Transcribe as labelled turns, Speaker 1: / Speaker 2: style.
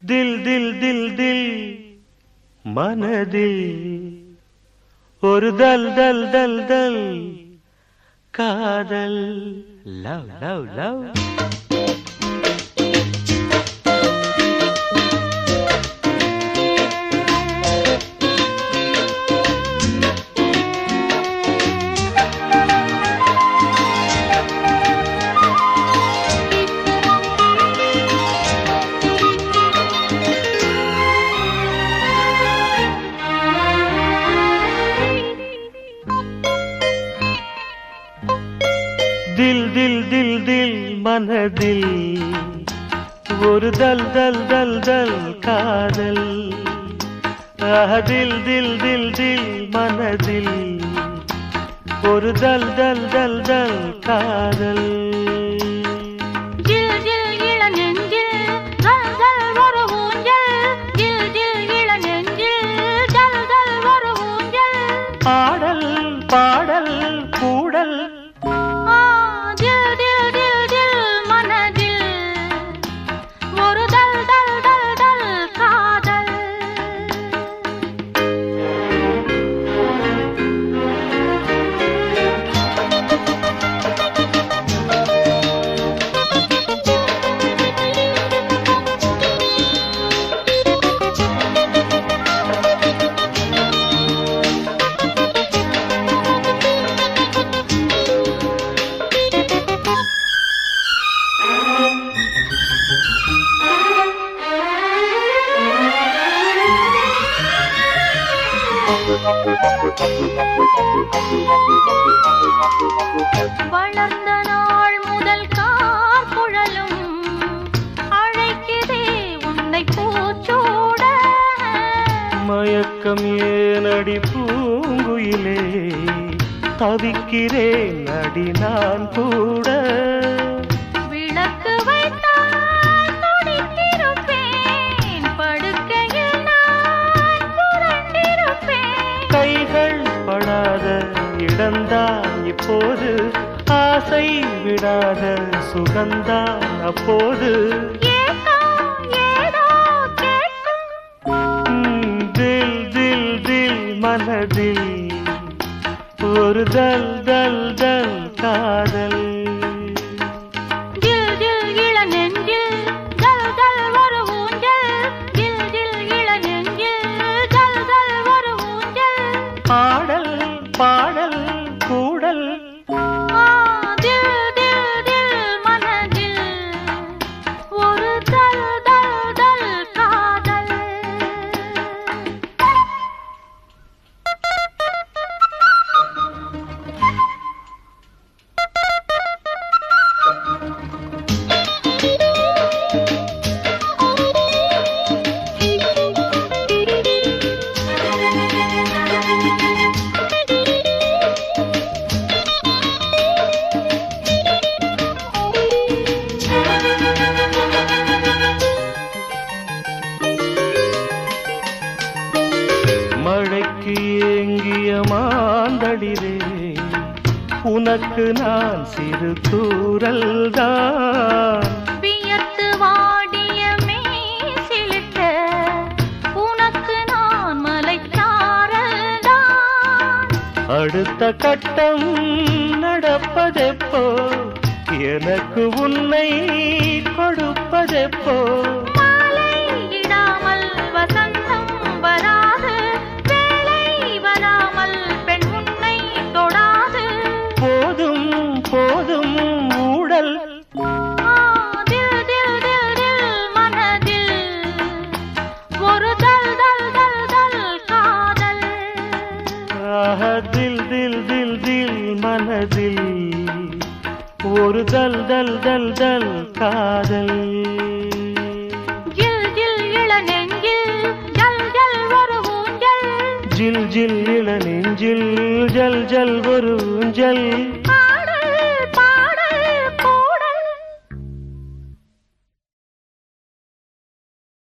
Speaker 1: தில் தில் தில் தில் மனதில் ஒரு தல் தல் தல் தல் காதல் லவ் லவ் லவ் दिल दिल दिल दिल मनदिल ஒரு दल दल दल दल காதல் दिल दिल दिल दिल मनदिल ஒரு दल दल दल दल காதல் பாடல் பாடல் கூடல்
Speaker 2: வளர்ந்த நாள் முதல் கார்குழலும் அழைக்கிறே உன்னை பூச்சூட
Speaker 1: மயக்கம் ஏனடி பூங்குயிலே தவிக்கிறேன் அடி நான் கூட
Speaker 2: விளக்கு வைத்தால் துடித்திருப்பேன் படுக்கையில் நான் புரண்டிருப்பேன்
Speaker 1: கைகள் படாத இடந்தான் இப்போது ஆசை விடாத சுகந்தான் அப்போது தில் தில் தில் மனதில் ஒரு தல் தல் தல் காதல் பாடல் பாடல் கூடல்
Speaker 2: மனதில் ஒரு தல் தல் தல் காதல்
Speaker 1: மழைக்கு ஏங்கிய மாந்தளிரே உனக்கு நான் சிறு தூரல்தான்
Speaker 2: வியர்த்து வாடிய மேசிலிட்ட உனக்கு நான் மலைச்சாரல்தான்
Speaker 1: அடுத்த கட்டம் நடப்பதெப்போ எனக்கு உன்னை கொடுப்பதெப்போ
Speaker 2: மாலையிடாமல் வசந்தம் வராது வேலை வராமல் பெண் உன்னை தொடாது
Speaker 1: போதும் போதும் ஊடல்
Speaker 2: மனதில் ஒரு தல் தல் தல் தல் காதல்
Speaker 1: தில் தில் தில் தில் மனதில் ஒரு தல் தல் தல் தல் காதல்
Speaker 2: ஜில் ஜில் இளநெஞ்சில் ஜல் ஜல் ஒரு ஊஞ்சல்
Speaker 1: ஜில் ஜில் இளநெஞ்சில் ஜல் ஜல் ஒரு ஊஞ்சல்